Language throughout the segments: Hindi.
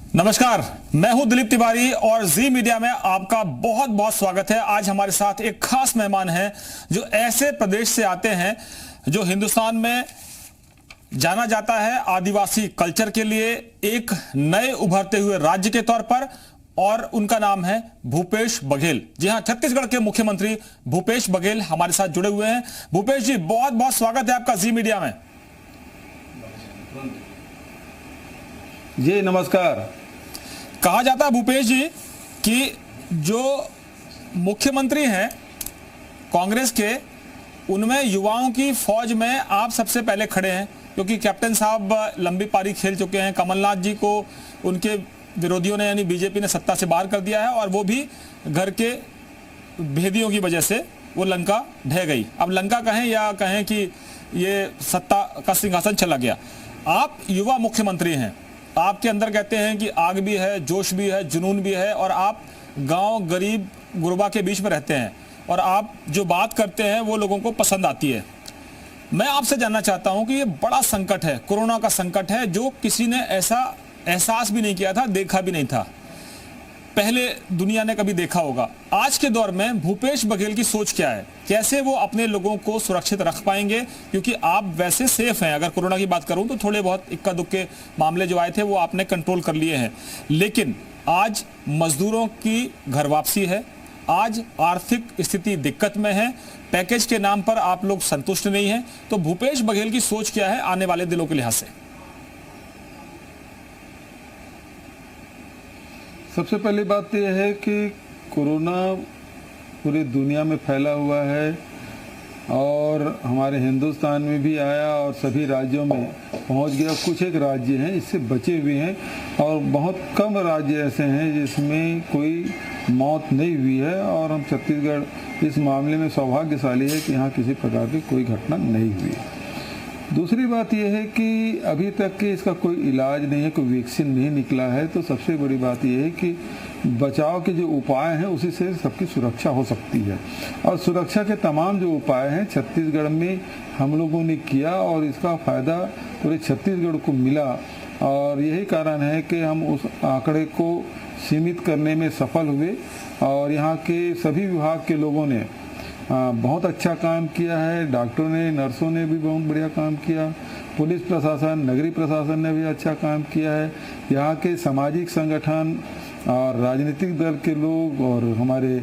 नमस्कार, मैं हूं दिलीप तिवारी और जी मीडिया में आपका बहुत बहुत स्वागत है। आज हमारे साथ एक खास मेहमान हैं जो ऐसे प्रदेश से आते हैं जो हिंदुस्तान में जाना जाता है आदिवासी कल्चर के लिए, एक नए उभरते हुए राज्य के तौर पर, और उनका नाम है भूपेश बघेल। जी हां, छत्तीसगढ़ के मुख्यमंत्री भूपेश बघेल हमारे साथ जुड़े हुए हैं। भूपेश जी, बहुत बहुत स्वागत है आपका जी मीडिया में। जी नमस्कार। कहा जाता है भूपेश जी कि जो मुख्यमंत्री हैं कांग्रेस के, उनमें युवाओं की फौज में आप सबसे पहले खड़े हैं, क्योंकि कैप्टन साहब लंबी पारी खेल चुके हैं। कमलनाथ जी को उनके विरोधियों ने यानी बीजेपी ने सत्ता से बाहर कर दिया है और वो भी घर के भेदियों की वजह से वो लंका ढह गई। अब लंका कहें या कहें कि ये सत्ता का सिंहासन चला गया। आप युवा मुख्यमंत्री हैं, आपके अंदर कहते हैं कि आग भी है, जोश भी है, जुनून भी है, और आप गांव गरीब गुरबा के बीच में रहते हैं और आप जो बात करते हैं वो लोगों को पसंद आती है। मैं आपसे जानना चाहता हूं कि ये बड़ा संकट है, कोरोना का संकट है, जो किसी ने ऐसा एहसास भी नहीं किया था, देखा भी नहीं था, पहले दुनिया ने कभी देखा होगा। आज के दौर में भूपेश बघेल की सोच क्या है, कैसे वो अपने लोगों को सुरक्षित रख पाएंगे? क्योंकि आप वैसे सेफ हैं, अगर कोरोना की बात करूं तो थोड़े बहुत इक्का दुक्के मामले जो आए थे वो आपने कंट्रोल कर लिए हैं, लेकिन आज मजदूरों की घर वापसी है, आज आर्थिक स्थिति दिक्कत में है, पैकेज के नाम पर आप लोग संतुष्ट नहीं हैं। तो भूपेश बघेल की सोच क्या है आने वाले दिनों के लिहाज से? सबसे पहली बात यह है कि कोरोना पूरी दुनिया में फैला हुआ है और हमारे हिंदुस्तान में भी आया और सभी राज्यों में पहुंच गया। कुछ एक राज्य हैं इससे बचे हुए हैं और बहुत कम राज्य ऐसे हैं जिसमें कोई मौत नहीं हुई है, और हम छत्तीसगढ़ इस मामले में सौभाग्यशाली है कि यहाँ किसी प्रकार की कोई घटना नहीं हुई है। दूसरी बात यह है कि अभी तक के इसका कोई इलाज नहीं है, कोई वैक्सीन नहीं निकला है। तो सबसे बड़ी बात यह है कि बचाव के जो उपाय हैं उसी से सबकी सुरक्षा हो सकती है, और सुरक्षा के तमाम जो उपाय हैं छत्तीसगढ़ में हम लोगों ने किया और इसका फ़ायदा पूरे छत्तीसगढ़ को मिला, और यही कारण है कि हम उस आंकड़े को सीमित करने में सफल हुए। और यहाँ के सभी विभाग के लोगों ने बहुत अच्छा काम किया है, डॉक्टरों ने, नर्सों ने भी बहुत बढ़िया काम किया, पुलिस प्रशासन, नगरीय प्रशासन ने भी अच्छा काम किया है, यहाँ के सामाजिक संगठन और राजनीतिक दल के लोग और हमारे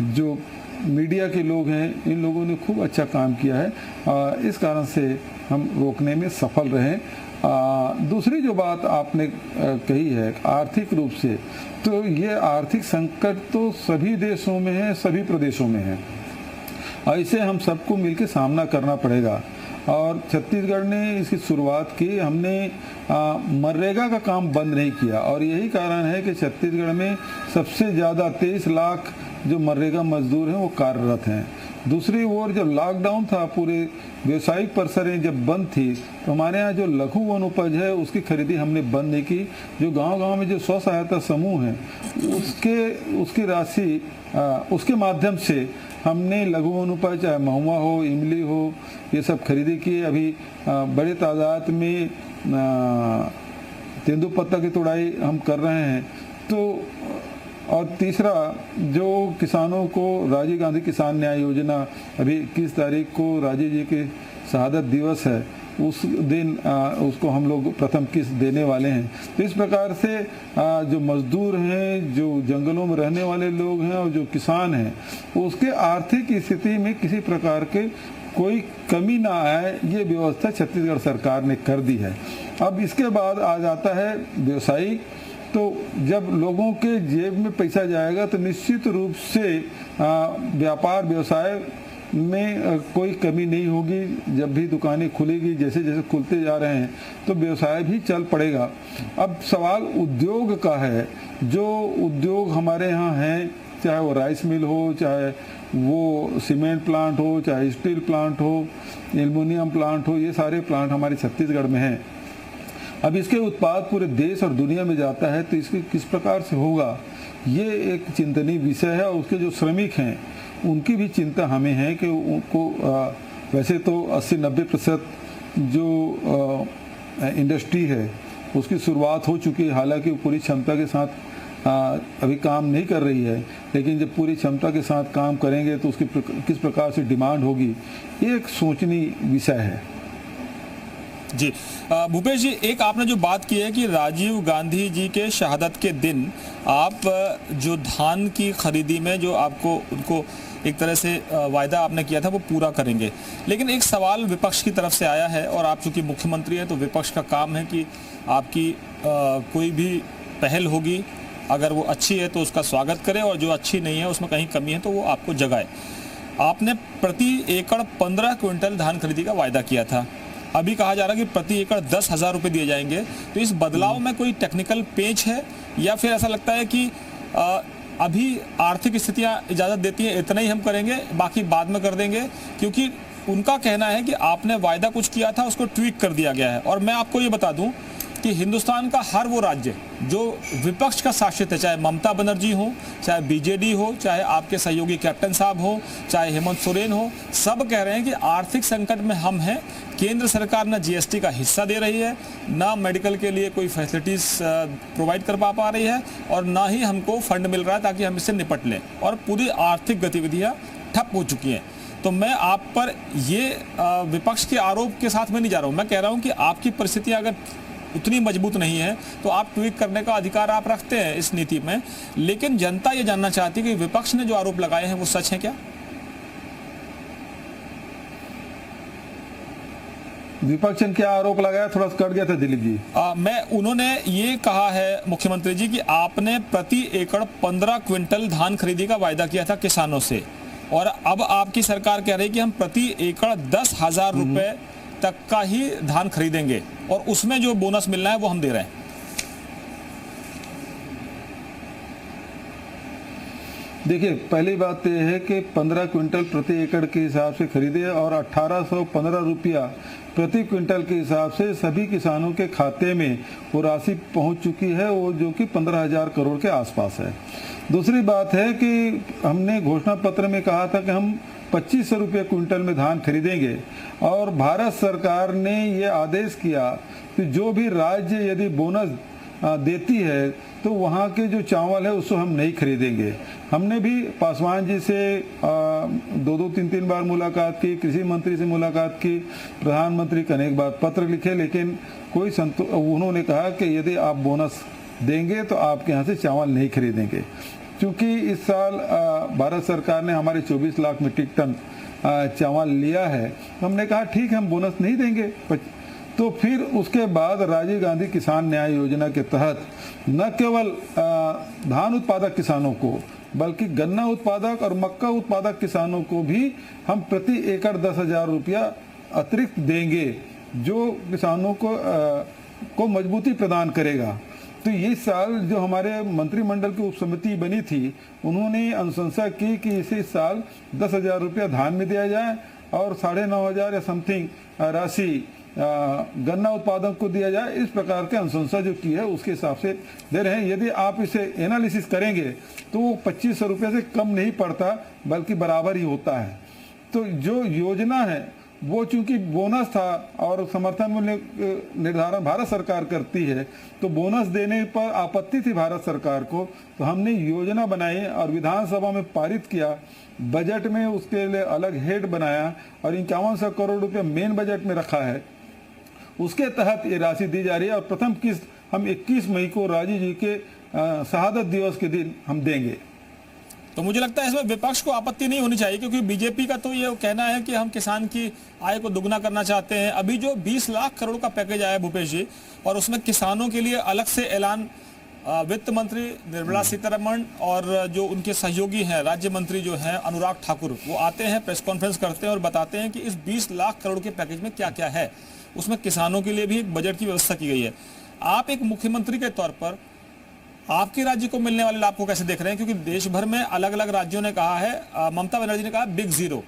जो मीडिया के लोग हैं, इन लोगों ने खूब अच्छा काम किया है। इस कारण से हम रोकने में सफल रहे। दूसरी जो बात आपने कही है आर्थिक रूप से, तो ये आर्थिक संकट तो सभी देशों में है, सभी प्रदेशों में है, ऐसे हम सबको मिलकर सामना करना पड़ेगा। और छत्तीसगढ़ ने इसकी शुरुआत की, हमने मनरेगा का काम बंद नहीं किया, और यही कारण है कि छत्तीसगढ़ में सबसे ज़्यादा 23 लाख जो मनरेगा मजदूर हैं वो कार्यरत हैं। दूसरी ओर जब लॉकडाउन था, पूरे व्यवसायिक परिसरें जब बंद थी, तो हमारे यहाँ जो लघु वन उपज है उसकी खरीदी हमने बंद नहीं की। जो गांव-गांव में जो स्व सहायता समूह हैं उसकी राशि उसके माध्यम से हमने लघु वन उपज, चाहे महुआ हो, इमली हो, ये सब खरीदी की। अभी बड़े तादाद में तेंदुपत्ता की तुड़ाई हम कर रहे हैं। तो और तीसरा, जो किसानों को राजीव गांधी किसान न्याय योजना, अभी 21 तारीख को राजीव जी के शहादत दिवस है, उस दिन उसको हम लोग प्रथम किस्त देने वाले हैं। तो इस प्रकार से जो मजदूर हैं, जो जंगलों में रहने वाले लोग हैं और जो किसान हैं, उसके आर्थिक स्थिति में किसी प्रकार के कोई कमी ना आए, ये व्यवस्था छत्तीसगढ़ सरकार ने कर दी है। अब इसके बाद आ जाता है व्यवसायिक। तो जब लोगों के जेब में पैसा जाएगा तो निश्चित रूप से व्यापार व्यवसाय में कोई कमी नहीं होगी। जब भी दुकानें खुलेगी, जैसे जैसे खुलते जा रहे हैं, तो व्यवसाय भी चल पड़ेगा। अब सवाल उद्योग का है। जो उद्योग हमारे यहाँ हैं, चाहे वो राइस मिल हो, चाहे वो सीमेंट प्लांट हो, चाहे स्टील प्लांट हो, एल्युमिनियम प्लांट हो, ये सारे प्लांट हमारे छत्तीसगढ़ में हैं। अब इसके उत्पाद पूरे देश और दुनिया में जाता है, तो इसके किस प्रकार से होगा, ये एक चिंतनीय विषय है। और उसके जो श्रमिक हैं उनकी भी चिंता हमें है कि उनको वैसे तो 80-90% जो इंडस्ट्री है उसकी शुरुआत हो चुकी है। हालांकि वो पूरी क्षमता के साथ अभी काम नहीं कर रही है, लेकिन जब पूरी क्षमता के साथ काम करेंगे तो उसकी किस प्रकार से डिमांड होगी, ये एक सोचनी विषय है। जी भूपेश जी, एक आपने जो बात की है कि राजीव गांधी जी के शहादत के दिन आप जो धान की खरीदी में जो आपको उनको एक तरह से वायदा आपने किया था वो पूरा करेंगे, लेकिन एक सवाल विपक्ष की तरफ से आया है, और आप चूंकि मुख्यमंत्री हैं तो विपक्ष का काम है कि आपकी कोई भी पहल होगी, अगर वो अच्छी है तो उसका स्वागत करे, और जो अच्छी नहीं है उसमें कहीं कमी है तो वो आपको जगाए। आपने प्रति एकड़ 15 क्विंटल धान खरीदी का वायदा किया था, अभी कहा जा रहा है कि प्रति एकड़ 10,000 रुपये दिए जाएंगे। तो इस बदलाव में कोई टेक्निकल पेच है, या फिर ऐसा लगता है कि अभी आर्थिक स्थितियां इजाज़त देती हैं, इतना ही हम करेंगे, बाकी बाद में कर देंगे? क्योंकि उनका कहना है कि आपने वायदा कुछ किया था, उसको ट्वीक कर दिया गया है। और मैं आपको ये बता दूं कि हिंदुस्तान का हर वो राज्य जो विपक्ष का शासित है, चाहे ममता बनर्जी हो, चाहे बीजेडी हो, चाहे आपके सहयोगी कैप्टन साहब हो, चाहे हेमंत सोरेन हो, सब कह रहे हैं कि आर्थिक संकट में हम हैं। केंद्र सरकार ना जीएसटी का हिस्सा दे रही है, ना मेडिकल के लिए कोई फैसिलिटीज प्रोवाइड कर पा रही है, और ना ही हमको फंड मिल रहा है ताकि हम इससे निपट लें, और पूरी आर्थिक गतिविधियां ठप हो चुकी हैं। तो मैं आप पर ये विपक्ष के आरोप के साथ में नहीं जा रहा हूँ, मैं कह रहा हूँ कि आपकी परिस्थितियां अगर उतनी मजबूत नहीं है तो आप ट्वीट करने का अधिकार आप रखते हैं इस नीति में, लेकिन जनता ये जानना चाहती है कि विपक्ष ने जो आरोप लगाए हैं वो सच है क्या? विपक्ष ने क्या आरोप लगाया, थोड़ा सा कट गया था दिलीप जी। उन्होंने ये कहा है मुख्यमंत्री जी कि आपने प्रति एकड़ 15 क्विंटल धान खरीदी का वायदा किया था किसानों से, और अब आपकी सरकार कह रही है कि हम प्रति एकड़ 10,000 रुपए तक का ही धान खरीदेंगे, और उसमें जो बोनस मिलना है वो हम दे रहे हैं। देखिए, पहली बात तो यह है कि 15 क्विंटल प्रति एकड़ के हिसाब से खरीदे, और 1815 रुपया प्रति क्विंटल के हिसाब से सभी किसानों के खाते में वो राशि पहुंच चुकी है, वो जो कि 15,000 करोड़ के आसपास है। दूसरी बात है कि हमने घोषणा पत्र में कहा था कि हम 2500 रुपये क्विंटल में धान खरीदेंगे, और भारत सरकार ने ये आदेश किया कि जो भी राज्य यदि बोनस देती है तो वहाँ के जो चावल है उसको हम नहीं खरीदेंगे। हमने भी पासवान जी से 2-3 बार मुलाकात की, कृषि मंत्री से मुलाकात की, प्रधानमंत्री को अनेक बार पत्र लिखे, लेकिन कोई उन्होंने कहा कि यदि आप बोनस देंगे तो आपके यहाँ से चावल नहीं खरीदेंगे। क्योंकि इस साल भारत सरकार ने हमारे 24 लाख मीट्रिक टन चावल लिया है, तो हमने कहा ठीक है हम बोनस नहीं देंगे। तो फिर उसके बाद राजीव गांधी किसान न्याय योजना के तहत न केवल धान उत्पादक किसानों को, बल्कि गन्ना उत्पादक और मक्का उत्पादक किसानों को भी हम प्रति एकड़ 10,000 रुपया अतिरिक्त देंगे, जो किसानों को मजबूती प्रदान करेगा। तो इस साल जो हमारे मंत्रिमंडल की उपसमिति बनी थी, उन्होंने अनुशंसा की कि इसी साल 10,000 रुपया धान में दिया जाए और 9,500 या समथिंग राशि गन्ना उत्पादक को दिया जाए। इस प्रकार के अनुशंसा जो की है उसके हिसाब से दे रहे हैं। यदि आप इसे एनालिसिस करेंगे तो वो 2500 रुपये से कम नहीं पड़ता, बल्कि बराबर ही होता है। तो जो योजना है वो चूंकि बोनस था और समर्थन मूल्य निर्धारण भारत सरकार करती है, तो बोनस देने पर आपत्ति थी भारत सरकार को, तो हमने योजना बनाई और विधानसभा में पारित किया। बजट में उसके लिए अलग हेड बनाया और 5100 करोड़ रुपये मेन बजट में रखा है। उसके तहत ये राशि दी जा रही है और प्रथम किस्त हम 21 मई को राजीव जी के शहादत दिवस के दिन हम देंगे। तो मुझे लगता है इसमें विपक्ष को आपत्ति नहीं होनी चाहिए, क्योंकि बीजेपी का तो ये कहना है कि हम किसान की आय को दुगना करना चाहते हैं। अभी जो 20 लाख करोड़ का पैकेज आया भूपेश जी, और उसमें किसानों के लिए अलग से ऐलान वित्त मंत्री निर्मला सीतारमण और जो उनके सहयोगी हैं राज्य मंत्री जो हैं अनुराग ठाकुर, वो आते हैं, प्रेस कॉन्फ्रेंस करते हैं और बताते हैं कि इस 20 लाख करोड़ के पैकेज में क्या क्या है। उसमें किसानों के लिए भी एक बजट की व्यवस्था की गई है। आप एक मुख्यमंत्री के तौर पर आपके राज्य को मिलने वाले लाभ को कैसे देख रहे हैं? क्योंकि देश भर में अलग अलग राज्यों ने कहा है, ममता बनर्जी ने कहा बिग जीरो।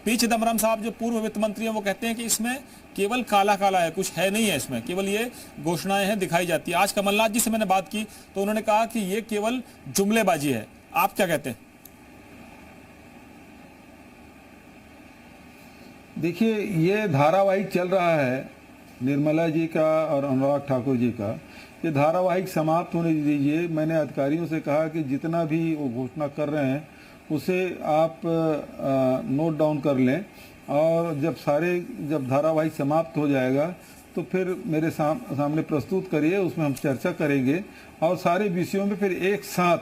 पी चिदम्बरम साहब जो पूर्व वित्त मंत्री हैं वो कहते हैं कि इसमें केवल काला काला है, कुछ है नहीं है इसमें, केवल ये घोषणाएं हैं, दिखाई जाती है। आज कमलनाथ जी से मैंने बात की तो उन्होंने कहा कि ये केवल जुमलेबाजी है। आप क्या कहते हैं? देखिए, ये धारावाहिक चल रहा है निर्मला जी का और अनुराग ठाकुर जी का, ये धारावाहिक समाप्त होने दीजिए। मैंने अधिकारियों से कहा कि जितना भी वो घोषणा कर रहे हैं उसे आप नोट डाउन कर लें, और जब धारावाहिक समाप्त हो जाएगा तो फिर मेरे सामने प्रस्तुत करिए, उसमें हम चर्चा करेंगे और सारे विषयों में फिर एक साथ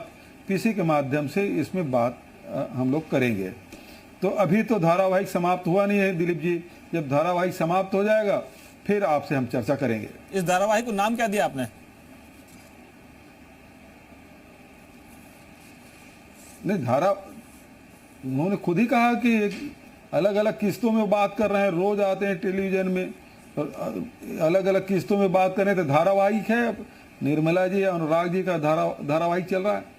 पीसी के माध्यम से इसमें बात हम लोग करेंगे। तो अभी तो धारावाहिक समाप्त हुआ नहीं है दिलीप जी, जब धारावाहिक समाप्त हो जाएगा फिर आपसे हम चर्चा करेंगे। इस धारावाहिक को नाम क्या दिया आपने? नहीं, उन्होंने खुद ही कहा कि अलग अलग किस्तों में बात कर रहे हैं, रोज आते हैं टेलीविजन में अलग अलग किस्तों में बात कर रहे हैं, तो धारावाहिक है। निर्मला जी अनुराग जी का धारावाहिक चल रहा है।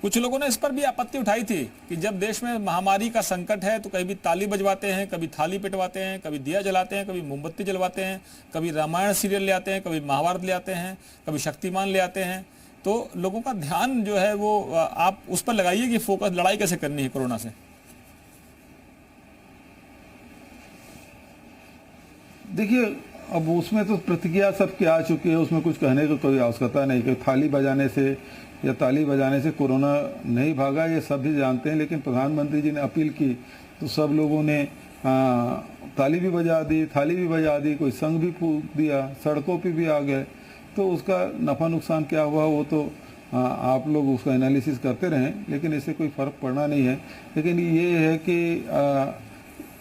कुछ लोगों ने इस पर भी आपत्ति उठाई थी कि जब देश में महामारी का संकट है तो कभी ताली बजवाते हैं, कभी थाली पिटवाते हैं, कभी दिया जलाते हैं, कभी मोमबत्ती जलवाते हैं, कभी रामायण सीरियल ले आते हैं, कभी महाभारत ले आते हैं, कभी शक्तिमान ले आते हैं। तो लोगों का ध्यान जो है वो आप उस पर लगाइए कि फोकस लड़ाई कैसे करनी है कोरोना से। देखिए, अब उसमें तो प्रतिक्रिया सबके आ चुकी है, उसमें कुछ कहने की कोई आवश्यकता नहीं कि थाली बजाने से या ताली बजाने से कोरोना नहीं भागा, ये सब भी जानते हैं। लेकिन प्रधानमंत्री जी ने अपील की तो सब लोगों ने ताली भी बजा दी, थाली भी बजा दी, कोई संग भी फूंक दिया, सड़कों पे भी आ गए। तो उसका नफ़ा नुकसान क्या हुआ वो तो आप लोग उसका एनालिसिस करते रहें, लेकिन इससे कोई फ़र्क पड़ना नहीं है। लेकिन ये है कि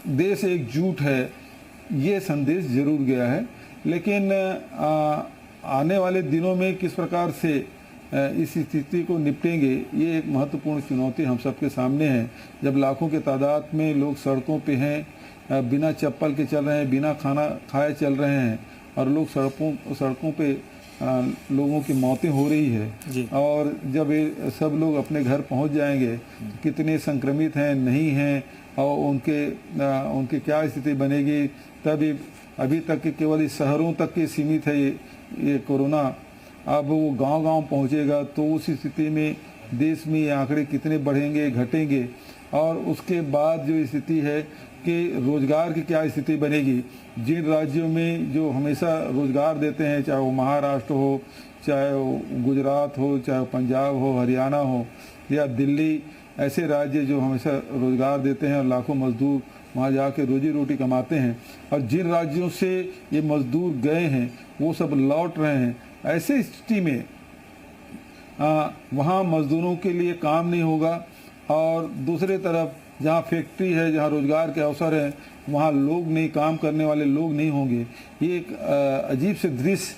देश एकजुट है, ये संदेश जरूर गया है। लेकिन आने वाले दिनों में किस प्रकार से इस स्थिति को निपटेंगे, ये एक महत्वपूर्ण चुनौती हम सबके सामने है। जब लाखों के तादाद में लोग सड़कों पे हैं, बिना चप्पल के चल रहे हैं, बिना खाना खाए चल रहे हैं, और लोग सड़कों पे लोगों की मौतें हो रही है, और जब ये सब लोग अपने घर पहुंच जाएंगे, कितने संक्रमित हैं नहीं हैं और उनके क्या स्थिति बनेगी। तभी अभी तक के केवल इस शहरों तक के सीमित है ये कोरोना, अब वो गांव-गांव पहुंचेगा, तो उस स्थिति में देश में ये आंकड़े कितने बढ़ेंगे घटेंगे। और उसके बाद जो स्थिति है कि रोजगार की क्या स्थिति बनेगी। जिन राज्यों में जो हमेशा रोजगार देते हैं, चाहे वो महाराष्ट्र हो, चाहे वो गुजरात हो, चाहे पंजाब हो, हरियाणा हो या दिल्ली, ऐसे राज्य जो हमेशा रोजगार देते हैं और लाखों मजदूर वहाँ जाके रोजी रोटी कमाते हैं, और जिन राज्यों से ये मजदूर गए हैं वो सब लौट रहे हैं, ऐसे स्थिति में वहाँ मजदूरों के लिए काम नहीं होगा। और दूसरे तरफ जहाँ फैक्ट्री है, जहाँ रोजगार के अवसर हैं, वहाँ लोग नहीं, काम करने वाले लोग नहीं होंगे। ये एक अजीब से दृश्य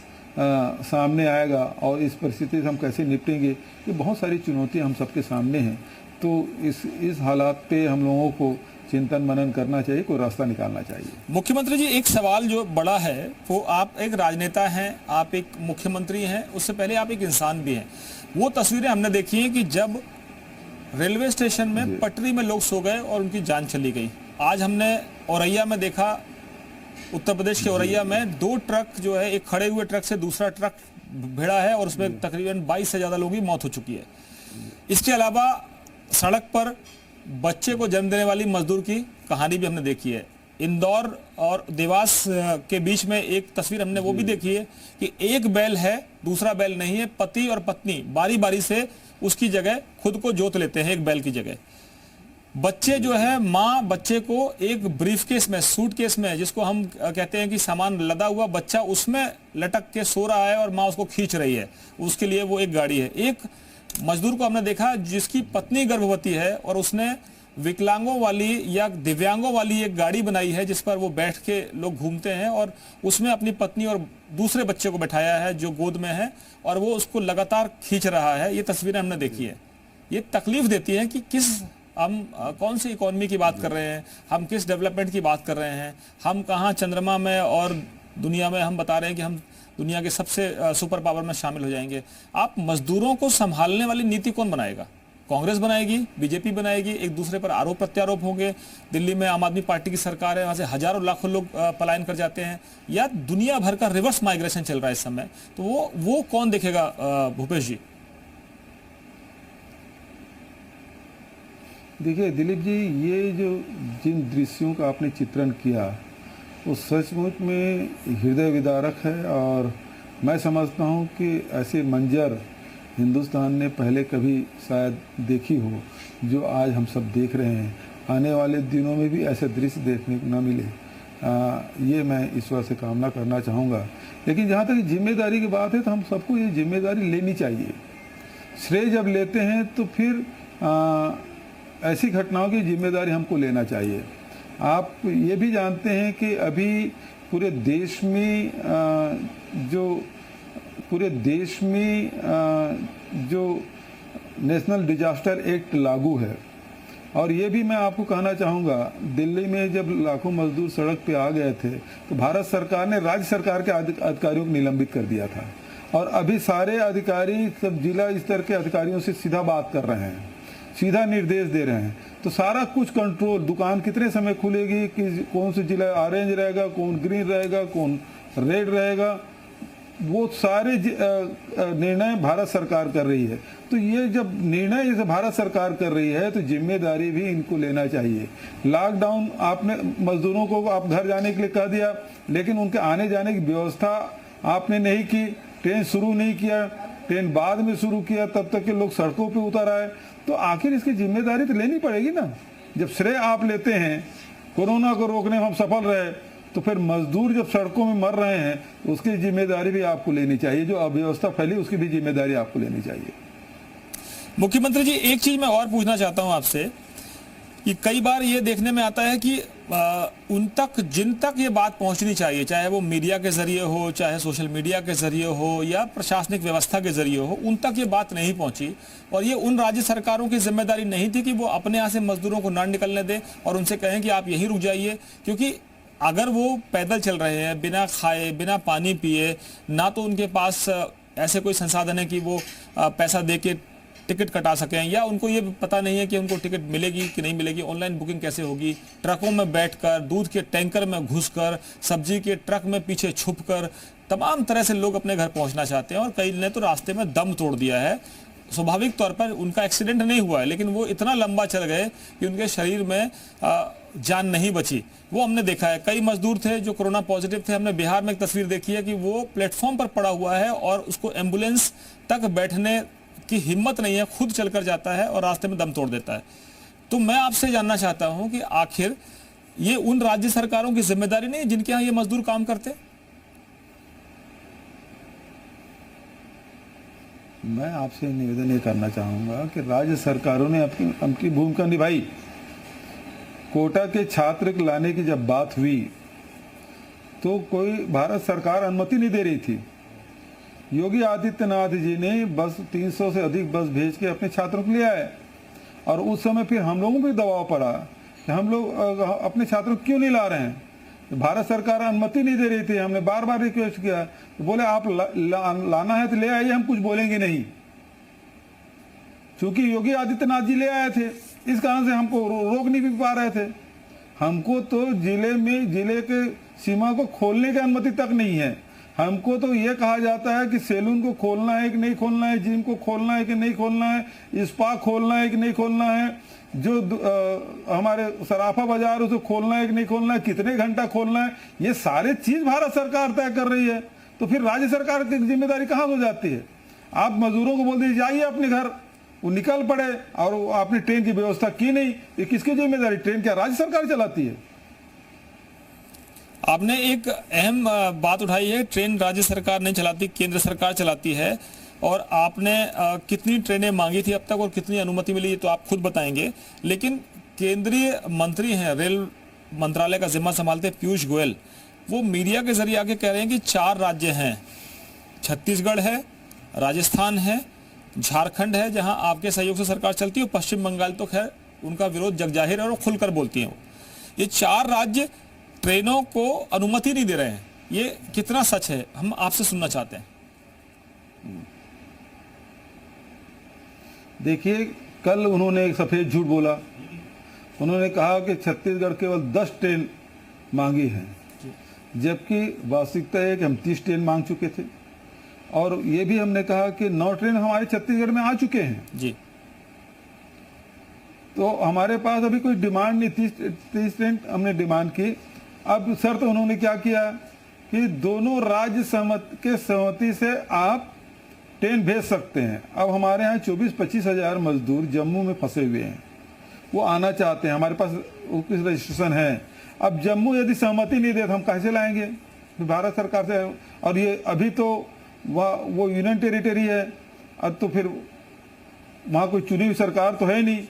सामने आएगा, और इस परिस्थिति से हम कैसे निपटेंगे, ये बहुत सारी चुनौतियाँ हम सबके सामने हैं। तो इस हालात पे हम लोगों को चिंतन मनन करना चाहिए, कोई रास्ता निकालना चाहिए। मुख्यमंत्री जी, एक सवाल जो बड़ा है वो, आप एक राजनेता हैं, आप एक मुख्यमंत्री हैं, उससे पहले आप एक इंसान भी हैं। वो तस्वीरें हमने देखी हैं कि जब रेलवे स्टेशन में पटरी में लोग सो गए और उनकी जान चली गई। आज हमने औरैया में देखा, उत्तर प्रदेश के औरैया में 2 ट्रक जो है, एक खड़े हुए ट्रक से दूसरा ट्रक भिड़ा है और उसमें तकरीबन 22 से ज्यादा लोगों की मौत हो चुकी है। इसके अलावा सड़क पर बच्चे को जन्म देने वाली मजदूर की कहानी भी हमने देखी है। इंदौर और देवास के बीच में एक तस्वीर हमने वो भी देखी है कि एक बैल है, दूसरा बैल नहीं है, पति और पत्नी बारी बारी से उसकी जगह खुद को जोत लेते हैं एक बैल की जगह। बच्चे जो है, माँ बच्चे को एक ब्रीफकेस में, सूटकेस में, जिसको हम कहते हैं कि सामान लदा हुआ बच्चा उसमें लटक के सो रहा है और माँ उसको खींच रही है, उसके लिए वो एक गाड़ी है। एक मजदूर को हमने देखा जिसकी पत्नी गर्भवती है और उसने विकलांगों वाली या दिव्यांगों वाली एक गाड़ी बनाई है जिस पर वो बैठ के लोग घूमते हैं, और उसमें अपनी पत्नी और दूसरे बच्चे को बैठाया है जो गोद में है, और वो उसको लगातार खींच रहा है। ये तस्वीरें हमने देखी है। ये तकलीफ देती है कि हम कौन सी इकोनॉमी की बात कर रहे हैं, हम किस डेवलपमेंट की बात कर रहे हैं, हम कहाँ चंद्रमा में और दुनिया में हम बता रहे हैं कि हम दुनिया के सबसे सुपर पावर में शामिल हो जाएंगे। आप मजदूरों को संभालने वाली नीति कौन बनाएगा? कांग्रेस बनाएगी, बीजेपी बनाएगी, एक दूसरे पर आरोप प्रत्यारोप होंगे। दिल्ली में आम आदमी पार्टी की सरकार है, वहां से हजारों लाखों लोग पलायन कर जाते हैं, या दुनिया भर का रिवर्स माइग्रेशन चल रहा है इस समय। तो वो कौन देखेगा भूपेश जी? देखिए दिलीप जी, ये जो जिन दृश्यों का आपने चित्रण किया, वो सचमुच में हृदय विदारक है। और मैं समझता हूँ कि ऐसे मंजर हिंदुस्तान ने पहले कभी शायद देखी हो जो आज हम सब देख रहे हैं। आने वाले दिनों में भी ऐसे दृश्य देखने को न मिले, ये मैं ईश्वर से कामना करना चाहूँगा। लेकिन जहाँ तक जिम्मेदारी की बात है तो हम सबको ये जिम्मेदारी लेनी चाहिए। श्रेय जब लेते हैं तो फिर ऐसी घटनाओं की जिम्मेदारी हमको लेना चाहिए। आप ये भी जानते हैं कि अभी पूरे देश में जो नेशनल डिजास्टर एक्ट लागू है, और ये भी मैं आपको कहना चाहूँगा, दिल्ली में जब लाखों मजदूर सड़क पे आ गए थे तो भारत सरकार ने राज्य सरकार के अधिकारियों को निलंबित कर दिया था। और अभी सारे अधिकारी सब जिला स्तर के अधिकारियों से सीधा बात कर रहे हैं, सीधा निर्देश दे रहे हैं। तो सारा कुछ कंट्रोल, दुकान कितने समय खुलेगी, कि कौन से जिला ऑरेंज रहेगा, कौन ग्रीन रहेगा, कौन रेड रहेगा, वो सारे निर्णय भारत सरकार कर रही है। तो ये जब निर्णय जैसे भारत सरकार कर रही है तो जिम्मेदारी भी इनको लेना चाहिए। लॉकडाउन आपने मजदूरों को आप घर जाने के लिए कह दिया, लेकिन उनके आने जाने की व्यवस्था आपने नहीं की, ट्रेन शुरू नहीं किया, ट्रेन बाद में शुरू किया, तब तक के लोग सड़कों पे उतर आए। तो आखिर इसकी जिम्मेदारी तो लेनी पड़ेगी ना। जब श्रेय आप लेते हैं, कोरोना को रोकने में हम सफल रहे, तो फिर मजदूर जब सड़कों में मर रहे हैं उसकी जिम्मेदारी भी आपको लेनी चाहिए। जो अव्यवस्था फैली उसकी भी जिम्मेदारी आपको लेनी चाहिए। मुख्यमंत्री जी, एक चीज मैं और पूछना चाहता हूं आपसे कि कई बार ये देखने में आता है कि उन तक जिन तक ये बात पहुंचनी चाहिए, चाहे वो मीडिया के जरिए हो, चाहे सोशल मीडिया के जरिए हो या प्रशासनिक व्यवस्था के जरिए हो, उन तक ये बात नहीं पहुंची। और ये उन राज्य सरकारों की जिम्मेदारी नहीं थी कि वो अपने यहाँ से मजदूरों को ना निकलने दें और उनसे कहें कि आप यहीं रुक जाइए। क्योंकि अगर वो पैदल चल रहे हैं, बिना खाए बिना पानी पिए, ना तो उनके पास ऐसे कोई संसाधन है कि वो पैसा दे के टिकट कटा सकें, या उनको ये पता नहीं है कि उनको टिकट मिलेगी कि नहीं मिलेगी, ऑनलाइन बुकिंग कैसे होगी, ट्रकों में बैठकर, दूध के टैंकर में घुसकर, सब्जी के ट्रक में पीछे छुपकर तमाम तरह से लोग अपने घर पहुंचना चाहते हैं। और कई ने तो रास्ते में दम तोड़ दिया है। स्वाभाविक तौर पर उनका एक्सीडेंट नहीं हुआ है, लेकिन वो इतना लंबा चल गए कि उनके शरीर में जान नहीं बची। वो हमने देखा है। कई मजदूर थे जो कोरोना पॉजिटिव थे। हमने बिहार में एक तस्वीर देखी है कि वो प्लेटफॉर्म पर पड़ा हुआ है और उसको एम्बुलेंस तक बैठने की हिम्मत नहीं है, खुद चलकर जाता है और रास्ते में दम तोड़ देता है। तो मैं आपसे जानना चाहता हूं कि आखिर ये उन राज्य सरकारों की जिम्मेदारी नहीं जिनके यहाँ ये मजदूर काम करते? मैं आपसे निवेदन ये करना चाहूँगा कि राज्य सरकारों ने अपनी भूमिका निभाई। कोटा के छात्र लाने की जब बात हुई तो कोई भारत सरकार अनुमति नहीं दे रही थी। योगी आदित्यनाथ जी ने बस 300 से अधिक बस भेज के अपने छात्रों को ले आए। और उस समय फिर हम लोगों पर दबाव पड़ा कि हम लोग अपने छात्रों को क्यों नहीं ला रहे हैं। भारत सरकार अनुमति नहीं दे रही थी। हमने बार बार रिक्वेस्ट किया तो बोले आप लाना है तो ले आइए, हम कुछ बोलेंगे नहीं। क्योंकि योगी आदित्यनाथ जी ले आए थे, इस कारण से हमको रोक नहीं भी पा रहे थे। हमको तो जिले के सीमा को खोलने की अनुमति तक नहीं है। हमको तो ये कहा जाता है कि सैलून को खोलना है कि नहीं खोलना है, जिम को खोलना है कि नहीं खोलना है, स्पा खोलना है कि नहीं खोलना है, जो हमारे सराफा बाजार उसको खोलना है कि नहीं खोलना है, कितने घंटा खोलना है, ये सारे चीज भारत सरकार तय कर रही है। तो फिर राज्य सरकार की जिम्मेदारी कहाँ हो जाती है? आप मजदूरों को बोल दीजिए जाइए अपने घर, वो निकल पड़े और आपने ट्रेन की व्यवस्था की नहीं, ये किसकी जिम्मेदारी? ट्रेन क्या राज्य सरकार चलाती है? आपने एक अहम बात उठाई है, ट्रेन राज्य सरकार नहीं चलाती, केंद्र सरकार चलाती है। और आपने कितनी ट्रेनें मांगी थी अब तक और कितनी अनुमति मिली तो आप खुद बताएंगे। लेकिन केंद्रीय मंत्री हैं, रेल मंत्रालय का जिम्मा संभालते पीयूष गोयल, वो मीडिया के जरिए आके कह रहे हैं कि 4 राज्य हैं, छत्तीसगढ़ है, राजस्थान है, झारखंड है जहां आपके सहयोग से सरकार चलती है, पश्चिम बंगाल तो खैर उनका विरोध जगजाहिर है और खुलकर बोलती हैं। ये 4 राज्य ट्रेनों को अनुमति नहीं दे रहे हैं। ये कितना सच है, हम आपसे सुनना चाहते हैं। देखिए, कल उन्होंने एक सफेद झूठ बोला। उन्होंने कहा कि छत्तीसगढ़ केवल 10 ट्रेन मांगी है, जबकि वास्तविकता है कि हम 30 ट्रेन मांग चुके थे। और ये भी हमने कहा कि 9 ट्रेन हमारे छत्तीसगढ़ में आ चुके हैं जी। तो हमारे पास अभी कोई डिमांड नहीं, 30 ट्रेन हमने डिमांड की। अब शर्त उन्होंने क्या किया कि दोनों राज्य सहमति से आप ट्रेन भेज सकते हैं। अब हमारे यहाँ 24-25 हजार मजदूर जम्मू में फंसे हुए हैं, वो आना चाहते हैं, हमारे पास उसकी रजिस्ट्रेशन है। अब जम्मू यदि सहमति नहीं दे तो हम कैसे लाएंगे भारत सरकार से? और ये अभी तो वो यूनियन टेरिटरी है, अब तो फिर वहाँ कोई चुनी हुई सरकार तो है नहीं,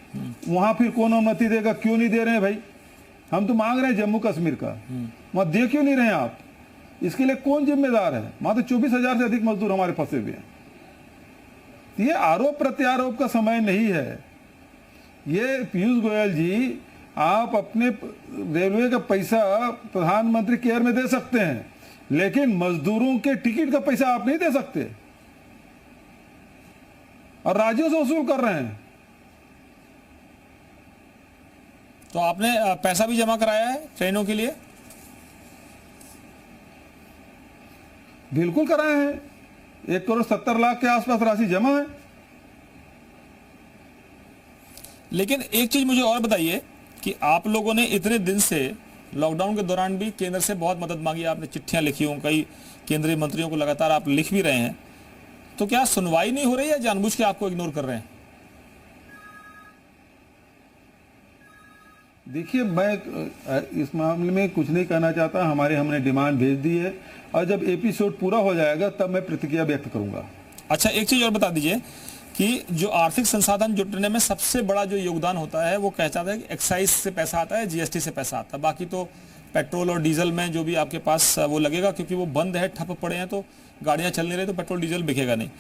वहाँ फिर कौन अनुमति देगा? क्यों नहीं दे रहे हैं भाई? हम तो मांग रहे हैं जम्मू कश्मीर का, वहाँ दे क्यों नहीं रहे हैं आप? इसके लिए कौन जिम्मेदार है? वहाँ तो 24 हजार से अधिक मजदूर हमारे फंसे हुए हैं। ये आरोप प्रत्यारोप का समय नहीं है। ये पीयूष गोयल जी, आप अपने रेलवे का पैसा प्रधानमंत्री केयर में दे सकते हैं, लेकिन मजदूरों के टिकट का पैसा आप नहीं दे सकते, और राज्यों से वसूल कर रहे हैं। तो आपने पैसा भी जमा कराया है ट्रेनों के लिए? बिल्कुल कराए हैं, 1,70,00,000 के आसपास राशि जमा है। लेकिन एक चीज मुझे और बताइए कि आप लोगों ने इतने दिन से लॉकडाउन के दौरान भी केंद्र से बहुत मदद मांगी, आपने चिट्ठियां लिखी हों, कई केंद्रीय मंत्रियों को लगातार आप लिख भी रहे हैं, तो क्या सुनवाई नहीं हो रही है, जानबूझ के आपको इग्नोर कर रहे हैं? देखिए, मैं इस मामले में कुछ नहीं कहना चाहता। हमने डिमांड भेज दी है, और जब एपिसोड पूरा हो जाएगा तब मैं प्रतिक्रिया व्यक्त करूंगा। अच्छा, एक चीज और बता दीजिए कि जो आर्थिक संसाधन जुटने में सबसे बड़ा जो योगदान होता है वो कहता है कि एक्साइज से पैसा आता है, जीएसटी से पैसा आता है, बाकी तो पेट्रोल और डीजल में जो भी आपके पास वो लगेगा, क्योंकि वो बंद है, ठप पड़े हैं, तो गाड़ियां चल नहीं रही, तो पेट्रोल डीजल बिकेगा नहीं।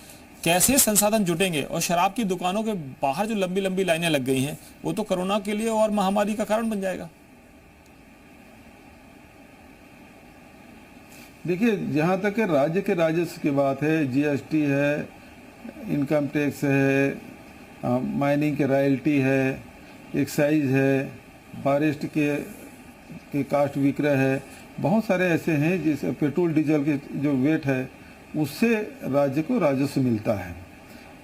कैसे संसाधन जुटेंगे? और शराब की दुकानों के बाहर जो लंबी लंबी लाइनें लग गई हैं, वो तो कोरोना के लिए और महामारी का कारण बन जाएगा। देखिए, जहाँ तक राज्य के राजस्व की बात है, जीएसटी है, इनकम टैक्स है, माइनिंग के रॉयल्टी है, एक्साइज है, फॉरेस्ट के कास्ट विक्रय है, बहुत सारे ऐसे हैं जिस पेट्रोल डीजल के जो वेट है उससे राज्य को राजस्व मिलता है।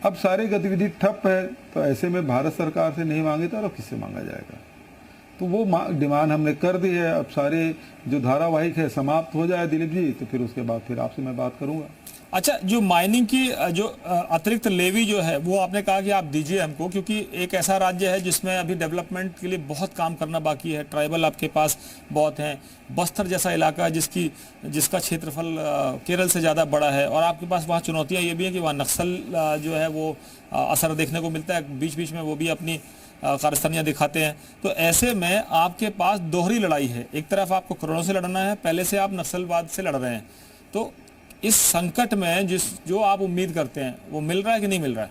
अब सारी गतिविधि ठप है, तो ऐसे में भारत सरकार से नहीं मांगे तो और किससे मांगा जाएगा? तो वो डिमांड हमने कर दी है। अब सारे जो धारावाहिक है समाप्त हो जाए दिलीप जी, तो फिर उसके बाद फिर आपसे मैं बात करूंगा। अच्छा, जो माइनिंग की जो अतिरिक्त लेवी जो है वो आपने कहा कि आप दीजिए हमको, क्योंकि एक ऐसा राज्य है जिसमें अभी डेवलपमेंट के लिए बहुत काम करना बाकी है, ट्राइबल आपके पास बहुत हैं, बस्तर जैसा इलाका जिसका क्षेत्रफल केरल से ज़्यादा बड़ा है, और आपके पास वहाँ चुनौतियाँ ये भी हैं कि वहाँ नक्सल जो है वो असर देखने को मिलता है, बीच बीच में वो भी अपनी कारस्तानियाँ दिखाते हैं। तो ऐसे में आपके पास दोहरी लड़ाई है, एक तरफ आपको कोरोना से लड़ना है, पहले से आप नक्सलवाद से लड़ रहे हैं, तो इस संकट में जो आप उम्मीद करते हैं वो मिल रहा है कि नहीं मिल रहा है?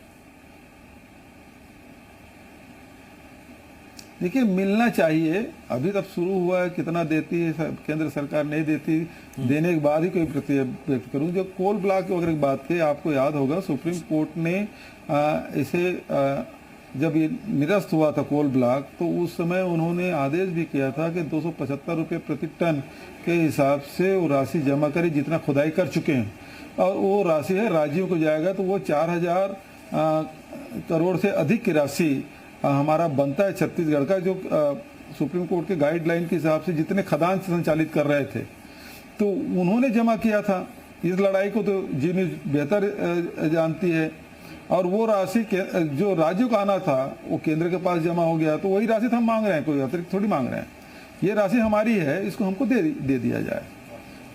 देखिए, मिलना चाहिए। अभी तक शुरू हुआ है, कितना देती है केंद्र सरकार, नहीं देती, देने के बाद ही कोई प्रतिक्रिया व्यक्त करूँ। जो कोल ब्लॉक वगैरह की बात की, आपको याद होगा सुप्रीम कोर्ट ने इसे जब ये निरस्त हुआ था कोल ब्लॉक, तो उस समय उन्होंने आदेश भी किया था कि 275 रुपये प्रति टन के हिसाब से वो राशि जमा करें जितना खुदाई कर चुके हैं, और वो राशि है राज्यों को जाएगा, तो वो 4,000 करोड़ से अधिक की राशि हमारा बनता है छत्तीसगढ़ का, जो सुप्रीम कोर्ट के गाइडलाइन के हिसाब से जितने खदान संचालित कर रहे थे, तो उन्होंने जमा किया था। इस लड़ाई को तो जी न्यूज़ बेहतर जानती है। और वो राशि जो राज्यों का आना था वो केंद्र के पास जमा हो गया, तो वही राशि हम मांग रहे हैं, कोई अतिरिक्त थोड़ी मांग रहे हैं। ये राशि हमारी है, इसको हमको दे दिया जाए।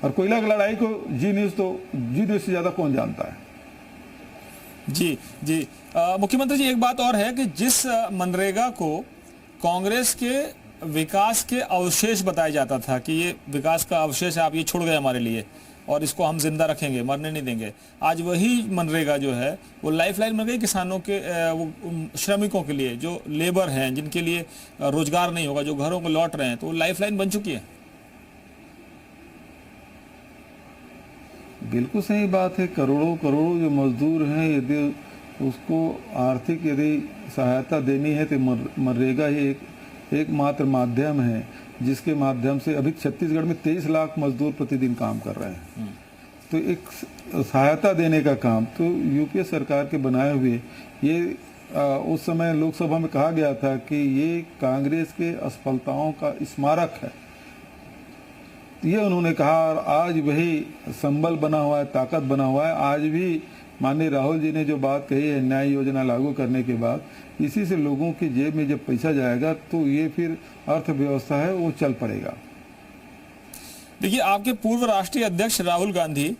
और कोयला की लड़ाई को जी न्यूज़ से ज़्यादा कौन जानता है? जी जी। मुख्यमंत्री जी, एक बात और है कि जिस मनरेगा को कांग्रेस के विकास के अवशेष बताया जाता था कि ये विकास का अवशेष है, आप ये छोड़ गए हमारे लिए और इसको हम जिंदा रखेंगे, मरने नहीं देंगे, आज वही मनरेगा जो है वो लाइफलाइन बन गई किसानों के, वो श्रमिकों के लिए, जो लेबर हैं, जिनके लिए रोजगार नहीं होगा, जो घरों को लौट रहे हैं, तो वो लाइफलाइन बन चुकी है। बिल्कुल सही बात है। करोड़ों करोड़ों जो मजदूर हैं, यदि उसको आर्थिक सहायता देनी है तो मनरेगा ही एकमात्र माध्यम है जिसके माध्यम से अभी छत्तीसगढ़ में 23 लाख मजदूर प्रतिदिन काम कर रहे हैं। तो एक सहायता देने का काम तो यूपीए सरकार के बनाए हुए ये उस समय लोकसभा में कहा गया था कि ये कांग्रेस के असफलताओं का स्मारक है। ये उन्होंने कहा, और आज वही संबल बना हुआ है, ताकत बना हुआ है। आज भी माननीय राहुल जी ने जो बात कही है न्याय योजना लागू करने के बाद, इसी से लोगों की जेब में जब पैसा जाएगा तो ये फिर अर्थव्यवस्था है वो चल पड़ेगा। देखिए, आपके पूर्व राष्ट्रीय अध्यक्ष राहुल गांधी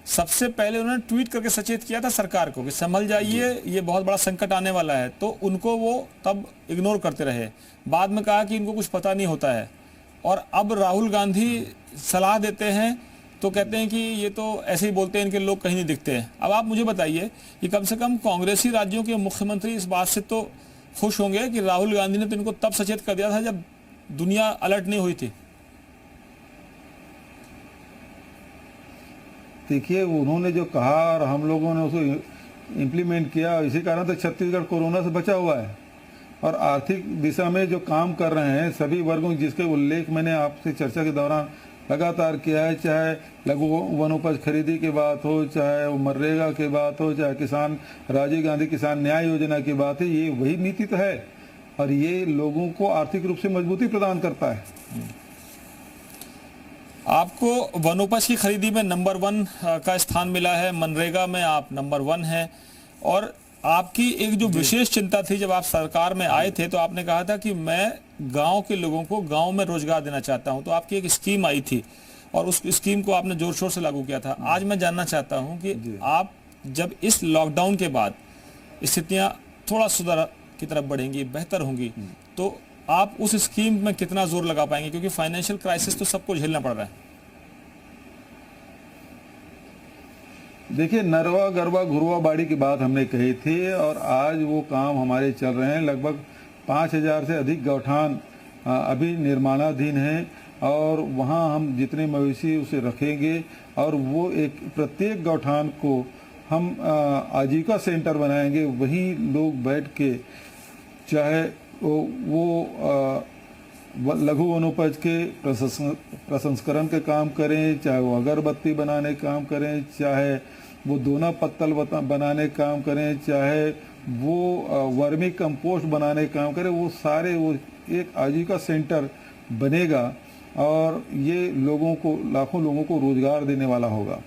सबसे पहले उन्होंने ट्वीट करके सचेत किया था सरकार को कि संभल जाइए, ये बहुत बड़ा संकट आने वाला है, तो उनको वो तब इग्नोर करते रहे। बाद में कहा कि इनको कुछ पता नहीं होता है, और अब राहुल गांधी सलाह देते हैं तो कहते हैं कि ये तो ऐसे ही बोलते हैं, इनके लोग कहीं नहीं दिखते हैं। अब आप मुझे बताइए कि कम से कम कांग्रेसी राज्यों के मुख्यमंत्री इस बात से तो खुश होंगे कि राहुल गांधी ने तो इनको तब सचेत कर दिया था जब दुनिया अलर्ट नहीं हुई थी। देखिए, उन्होंने जो कहा और हम लोगों ने उसको इम्प्लीमेंट किया, इसी कारण तो छत्तीसगढ़ कोरोना से बचा हुआ है। और आर्थिक दिशा में जो काम कर रहे हैं सभी वर्गों, जिसके उल्लेख मैंने आपसे चर्चा के दौरान लगातार किया है, चाहे लघु वनोपज खरीदी की बात हो, चाहे वो मनरेगा की बात हो, चाहे किसान राजीव गांधी किसान न्याय योजना की बात है, ये वही नीति तो है और ये लोगों को आर्थिक रूप से मजबूती प्रदान करता है। आपको वनोपज की खरीदी में नंबर 1 का स्थान मिला है, मनरेगा में आप नंबर 1 हैं, और आपकी एक जो विशेष चिंता थी जब आप सरकार में आए थे तो आपने कहा था कि मैं गांव के लोगों को गांव में रोजगार देना चाहता हूं, तो आपकी एक स्कीम आई थी और उस स्कीम को आपने जोर शोर से लागू किया था। आज मैं जानना चाहता हूं कि आप जब इस लॉकडाउन के बाद स्थितियां थोड़ा सुधार की तरफ बढ़ेंगी, बेहतर होंगी, तो आप उस स्कीम में कितना जोर लगा पाएंगे, क्योंकि फाइनेंशियल क्राइसिस तो सबको झेलना पड़ रहा है। देखिए, नरवा गरवा घुरवा बाड़ी की बात हमने कही थी और आज वो काम हमारे चल रहे हैं। लगभग 5000 से अधिक गौठान अभी निर्माणाधीन हैं और वहाँ हम जितने मवेशी उसे रखेंगे और वो एक प्रत्येक गौठान को हम आजीविका सेंटर बनाएंगे। वहीं लोग बैठ के चाहे वो लघु वनोपज के प्रसंस्करण के काम करें, चाहे वो अगरबत्ती बनाने का काम करें, चाहे वो दोना पत्तल बनाने का काम करें, चाहे वो वर्मी कंपोस्ट बनाने का काम करें, वो सारे वो एक आजीविका सेंटर बनेगा और ये लोगों को, लाखों लोगों को रोजगार देने वाला होगा।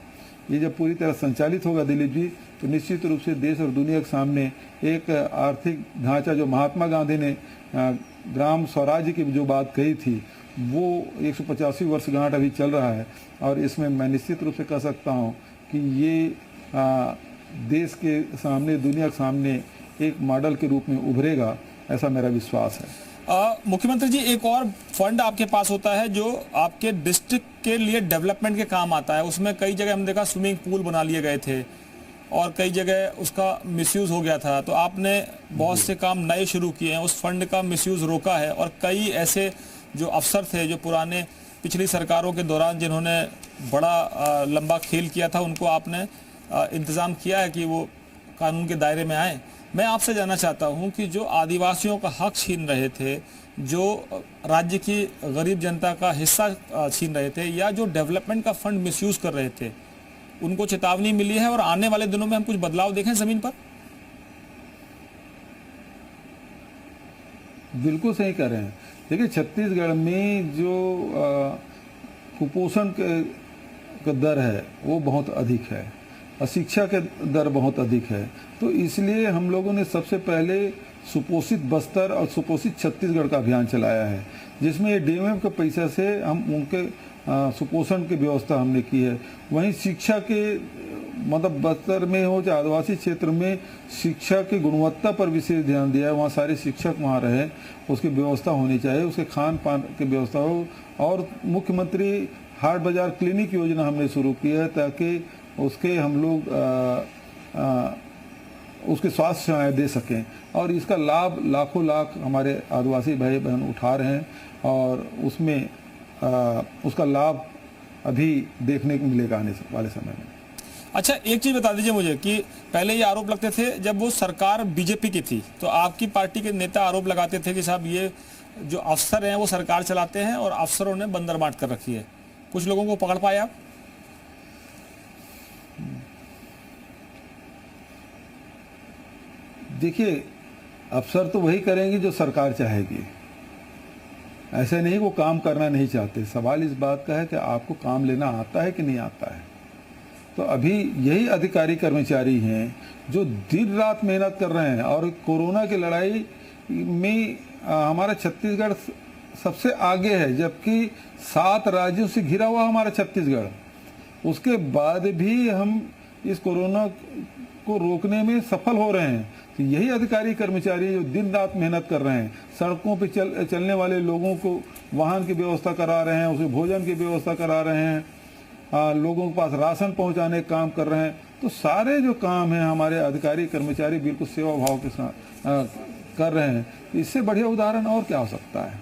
ये जब पूरी तरह संचालित होगा दिलीप जी, तो निश्चित रूप से देश और दुनिया के सामने एक आर्थिक ढांचा, जो महात्मा गांधी ने ग्राम स्वराज्य की जो बात कही थी, वो 185 वर्षगांठ अभी चल रहा है और इसमें मैं निश्चित रूप से कह सकता हूँ कि ये देश के सामने, दुनिया के सामने एक मॉडल के रूप में उभरेगा, ऐसा मेरा विश्वास है। मुख्यमंत्री जी, एक और फंड आपके पास होता है जो आपके डिस्ट्रिक्ट के लिए डेवलपमेंट के काम आता है। उसमें कई जगह हमने देखा स्विमिंग पूल बना लिए गए थे और कई जगह उसका मिसयूज हो गया था, तो आपने बहुत से काम नए शुरू किए हैं, उस फंड का मिसयूज रोका है और कई ऐसे जो अफसर थे जो पुराने पिछली सरकारों के दौरान जिन्होंने बड़ा लंबा खेल किया था, उनको आपने इंतज़ाम किया है कि वो कानून के दायरे में आए। मैं आपसे जानना चाहता हूं कि जो आदिवासियों का हक छीन रहे थे, जो राज्य की गरीब जनता का हिस्सा छीन रहे थे, या जो डेवलपमेंट का फंड मिसयूज कर रहे थे, उनको चेतावनी मिली है और आने वाले दिनों में हम कुछ बदलाव देखें जमीन पर? बिल्कुल सही कह रहे हैं। देखिए, छत्तीसगढ़ में जो कुपोषण का दर है वो बहुत अधिक है और शिक्षा के दर बहुत अधिक है, तो इसलिए हम लोगों ने सबसे पहले सुपोषित बस्तर और सुपोषित छत्तीसगढ़ का अभियान चलाया है, जिसमें डीएमएफ के पैसा से हम उनके सुपोषण की व्यवस्था हमने की है। वहीं शिक्षा के मतलब बस्तर में हो चाहे आदिवासी क्षेत्र में शिक्षा की गुणवत्ता पर विशेष ध्यान दिया है। वहाँ सारे शिक्षक वहाँ रहे, उसकी व्यवस्था होनी चाहिए, उसके खान पान की व्यवस्था हो। और मुख्यमंत्री हाट बाजार क्लिनिक योजना हमने शुरू की है ताकि उसके हम लोग उसके स्वास्थ्य सेवाएँ दे सकें और इसका लाभ लाखों लाख हमारे आदिवासी भाई बहन उठा रहे हैं और उसमें उसका लाभ अभी देखने को मिलेगा आने वाले समय में। अच्छा, एक चीज बता दीजिए मुझे कि पहले ये आरोप लगते थे जब वो सरकार बीजेपी की थी, तो आपकी पार्टी के नेता आरोप लगाते थे कि साहब ये जो अफसर हैं वो सरकार चलाते हैं और अफसरों ने बंदरबांट कर रखी है। कुछ लोगों को पकड़ पाए आप? देखिए, अफसर तो वही करेंगे जो सरकार चाहेगी। ऐसे नहीं वो काम करना नहीं चाहते, सवाल इस बात का है कि आपको काम लेना आता है कि नहीं आता है। तो अभी यही अधिकारी कर्मचारी हैं जो दिन रात मेहनत कर रहे हैं, और कोरोना की लड़ाई में हमारा छत्तीसगढ़ सबसे आगे है, जबकि 7 राज्यों से घिरा हुआ हमारा छत्तीसगढ़। उसके बाद भी हम इस कोरोना को रोकने में सफल हो रहे हैं। तो यही अधिकारी कर्मचारी जो दिन रात मेहनत कर रहे हैं, सड़कों पे चलने वाले लोगों को वाहन की व्यवस्था करा रहे हैं, उसे भोजन की व्यवस्था करा रहे हैं, लोगों के पास राशन पहुंचाने का काम कर रहे हैं। तो सारे जो काम हैं हमारे अधिकारी कर्मचारी बिल्कुल सेवा भाव के साथ कर रहे हैं। इससे बढ़िया उदाहरण और क्या हो सकता है।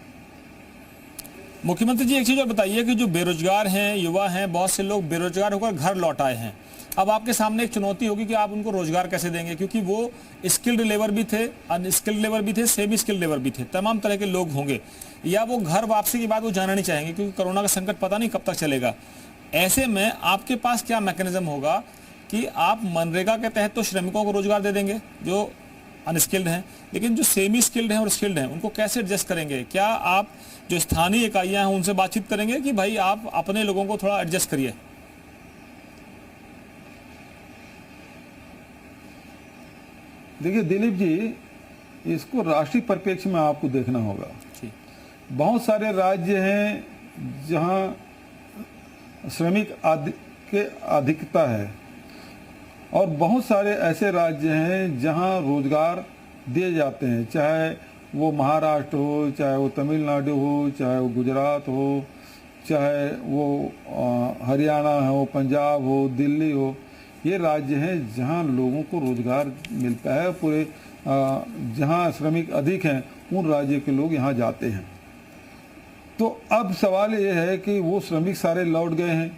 मुख्यमंत्री जी, एक चीज और बताइए कि जो बेरोजगार हैं, युवा हैं, बहुत से लोग बेरोजगार होकर घर लौट आए हैं। अब आपके सामने एक चुनौती होगी कि आप उनको रोजगार कैसे देंगे, क्योंकि वो स्किल्ड लेबर भी थे, अनस्किल्ड लेबर भी थे, सेमी स्किल्ड लेबर भी थे, तमाम तरह के लोग होंगे, या वो घर वापसी के बाद वो जाना नहीं चाहेंगे क्योंकि कोरोना का संकट पता नहीं कब तक चलेगा। ऐसे में आपके पास क्या मैकेनिज्म होगा कि आप मनरेगा के तहत तो श्रमिकों को रोजगार दे देंगे जो अनस्किल्ड हैं, लेकिन जो सेमी स्किल्ड हैं और स्किल्ड हैं उनको कैसे एडजस्ट करेंगे? क्या आप जो स्थानीय इकाइयां हैं उनसे बातचीत करेंगे कि भाई आप अपने लोगों को थोड़ा एडजस्ट करिए? देखिए दिलीप जी, इसको राष्ट्रीय परिप्रेक्ष्य में आपको देखना होगा। बहुत सारे राज्य हैं जहां श्रमिक के अधिकता है, और बहुत सारे ऐसे राज्य हैं जहां रोजगार दिए जाते हैं, चाहे वो महाराष्ट्र हो, चाहे वो तमिलनाडु हो, चाहे वो गुजरात हो, चाहे वो हरियाणा हो, पंजाब हो, दिल्ली हो। ये राज्य हैं जहां लोगों को रोजगार मिलता है। पूरे जहां श्रमिक अधिक हैं उन राज्यों के लोग यहां जाते हैं। तो अब सवाल ये है कि वो श्रमिक सारे लौट गए हैं,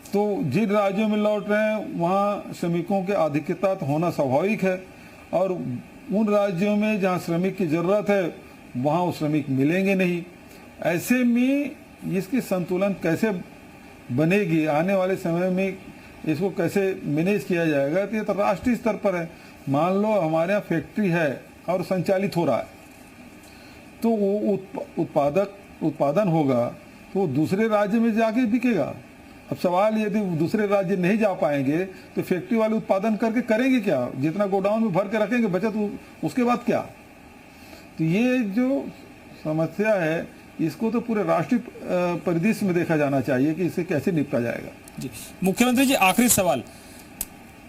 तो जिन राज्यों में लौट रहे हैं वहाँ श्रमिकों की अधिकता तो होना स्वाभाविक है, और उन राज्यों में जहाँ श्रमिक की ज़रूरत है वहाँ वो श्रमिक मिलेंगे नहीं। ऐसे में इसकी संतुलन कैसे बनेगी, आने वाले समय में इसको कैसे मैनेज किया जाएगा? तो ये तो राष्ट्रीय स्तर पर है। मान लो हमारे यहाँ फैक्ट्री है और संचालित हो रहा है, तो वो उत्पादन होगा तो वो दूसरे राज्य में जाके बिकेगा। अब सवाल यदि दूसरे राज्य नहीं जा पाएंगे तो फैक्ट्री वाले उत्पादन करके करेंगे क्या? जितना गोडाउन में भर के रखेंगे बचत, उसके बाद क्या? तो ये जो समस्या है इसको तो पूरे राष्ट्रीय परिदृश्य में देखा जाना चाहिए कि इसे कैसे निपटा जाएगा। जी मुख्यमंत्री जी, आखिरी सवाल।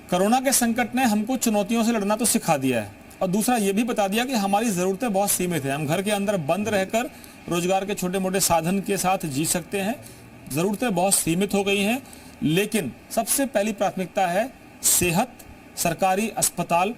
कोरोना के संकट ने हमको चुनौतियों से लड़ना तो सिखा दिया है, और दूसरा ये भी बता दिया कि हमारी ज़रूरतें बहुत सीमित हैं। हम घर के अंदर बंद रहकर रोजगार के छोटे मोटे साधन के साथ जी सकते हैं, ज़रूरतें बहुत सीमित हो गई हैं। लेकिन सबसे पहली प्राथमिकता है सेहत, सरकारी अस्पताल,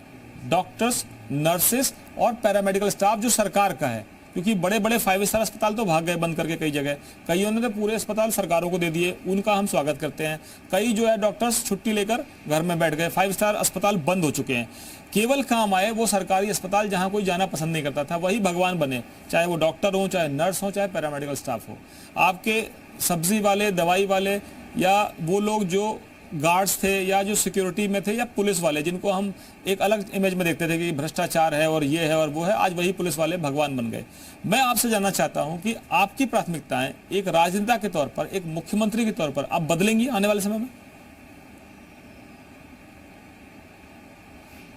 डॉक्टर्स, नर्सेस और पैरामेडिकल स्टाफ जो सरकार का है, क्योंकि बड़े बड़े 5 स्टार अस्पताल तो भाग गए बंद करके कई जगह, कईयों ने तो पूरे अस्पताल सरकारों को दे दिए, उनका हम स्वागत करते हैं। कई जो है डॉक्टर्स छुट्टी लेकर घर में बैठ गए, 5 स्टार अस्पताल बंद हो चुके हैं। केवल काम आए वो सरकारी अस्पताल जहां कोई जाना पसंद नहीं करता था, वही भगवान बने, चाहे वो डॉक्टर हो, चाहे नर्स हो, चाहे पैरामेडिकल स्टाफ हो। आपके सब्जी वाले, दवाई वाले, या वो लोग जो गार्ड्स थे, या जो सिक्योरिटी में थे, या पुलिस वाले जिनको हम एक अलग इमेज में देखते थे कि भ्रष्टाचार है और ये है और वो है, आज वही पुलिस वाले भगवान बन गए। मैं आपसे जानना चाहता हूं कि आपकी प्राथमिकताएं एक राजनेता के तौर पर, एक मुख्यमंत्री के तौर पर आप बदलेंगी आने वाले समय में?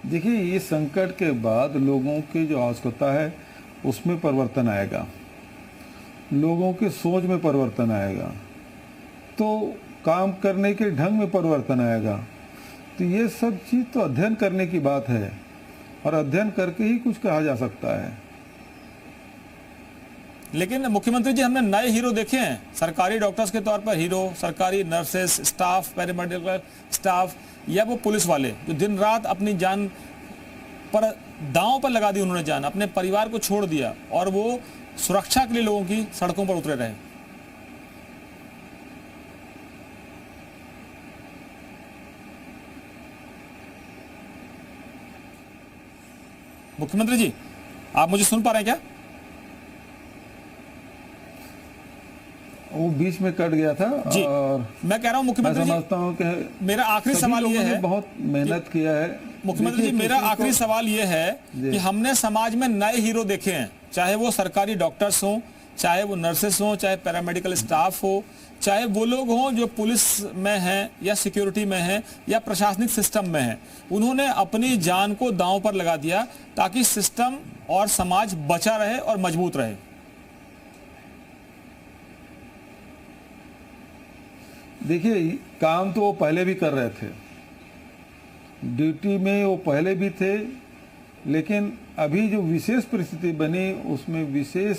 देखिए, ये संकट के बाद लोगों की जो आवश्यकता है उसमें परिवर्तन आएगा, लोगों की सोच में परिवर्तन आएगा, तो काम करने के ढंग में परिवर्तन आएगा। तो ये सब चीज़ तो अध्ययन करने की बात है, और अध्ययन करके ही कुछ कहा जा सकता है। लेकिन मुख्यमंत्री जी, हमने नए हीरो देखे हैं, सरकारी डॉक्टर्स के तौर पर हीरो, सरकारी नर्सेस स्टाफ, पैरामेडिकल स्टाफ, या वो पुलिस वाले जो दिन रात अपनी जान पर दांव पर लगा दी, उन्होंने जान, अपने परिवार को छोड़ दिया और वो सुरक्षा के लिए लोगों की सड़कों पर उतरे रहे। मुख्यमंत्री जी, आप मुझे सुन पा रहे हैं क्या? वो बीच में कट गया था जी, और मैं कह रहा हूं मुख्यमंत्री जी, मैं समझता हूं कि मेरा आखिरी सवाल ये है, बहुत मेहनत किया है मुख्यमंत्री जी, देखिए, मेरा किसी आखिरी को- सवाल ये है कि हमने समाज में नए हीरो देखे हैं, चाहे वो सरकारी डॉक्टर्स हों, चाहे वो नर्सेस हों, चाहे पैरामेडिकल स्टाफ हो, चाहे वो लोग हों जो पुलिस में हैं या सिक्योरिटी में हैं या प्रशासनिक सिस्टम में हैं। उन्होंने अपनी जान को दांव पर लगा दिया ताकि सिस्टम और समाज बचा रहे और मजबूत रहे। देखिए, काम तो वो पहले भी कर रहे थे, ड्यूटी में वो पहले भी थे, लेकिन अभी जो विशेष परिस्थिति बनी उसमें विशेष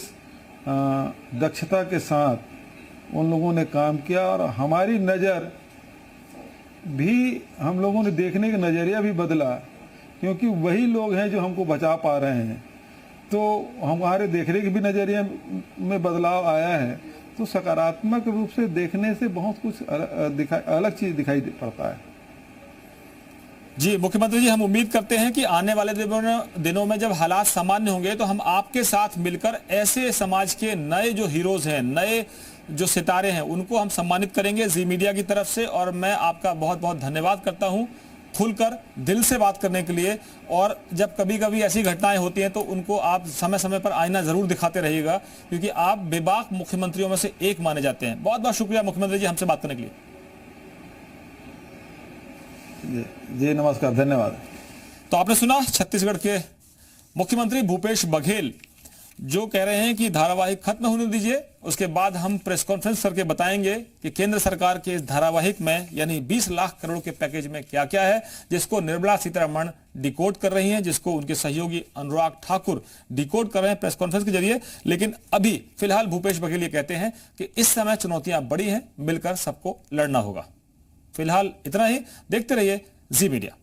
दक्षता के साथ उन लोगों ने काम किया और हमारी नज़र भी, हम लोगों ने देखने का नज़रिया भी बदला, क्योंकि वही लोग हैं जो हमको बचा पा रहे हैं। तो हमारे देखने के भी नज़रिए में बदलाव आया है। तो सकारात्मक रूप से देखने से बहुत कुछ अलग चीज़ दिखाई पड़ता है। जी मुख्यमंत्री जी, हम उम्मीद करते हैं कि आने वाले दिनों में जब हालात सामान्य होंगे तो हम आपके साथ मिलकर ऐसे समाज के नए जो हीरोज हैं, नए जो सितारे हैं, उनको हम सम्मानित करेंगे जी मीडिया की तरफ से। और मैं आपका बहुत बहुत धन्यवाद करता हूं खुलकर दिल से बात करने के लिए। और जब कभी कभी ऐसी घटनाएं होती हैं तो उनको आप समय समय पर आईना जरूर दिखाते रहिएगा, क्योंकि आप बेबाक मुख्यमंत्रियों में से एक माने जाते हैं। बहुत बहुत शुक्रिया मुख्यमंत्री जी हमसे बात करने के लिए। जी नमस्कार, धन्यवाद। तो आपने सुना छत्तीसगढ़ के मुख्यमंत्री भूपेश बघेल जो कह रहे हैं कि धारावाहिक खत्म होने दीजिए, उसके बाद हम प्रेस कॉन्फ्रेंस करके बताएंगे कि केंद्र सरकार के इस धारावाहिक में यानी 20 लाख करोड़ के पैकेज में क्या क्या है, जिसको निर्मला सीतारमण डिकोड कर रही हैं, जिसको उनके सहयोगी अनुराग ठाकुर डिकोड कर रहे हैं प्रेस कॉन्फ्रेंस के जरिए। लेकिन अभी फिलहाल भूपेश बघेल ये कहते हैं कि इस समय चुनौतियां बड़ी हैं, मिलकर सबको लड़ना होगा। फिलहाल इतना ही, देखते रहिए जी मीडिया।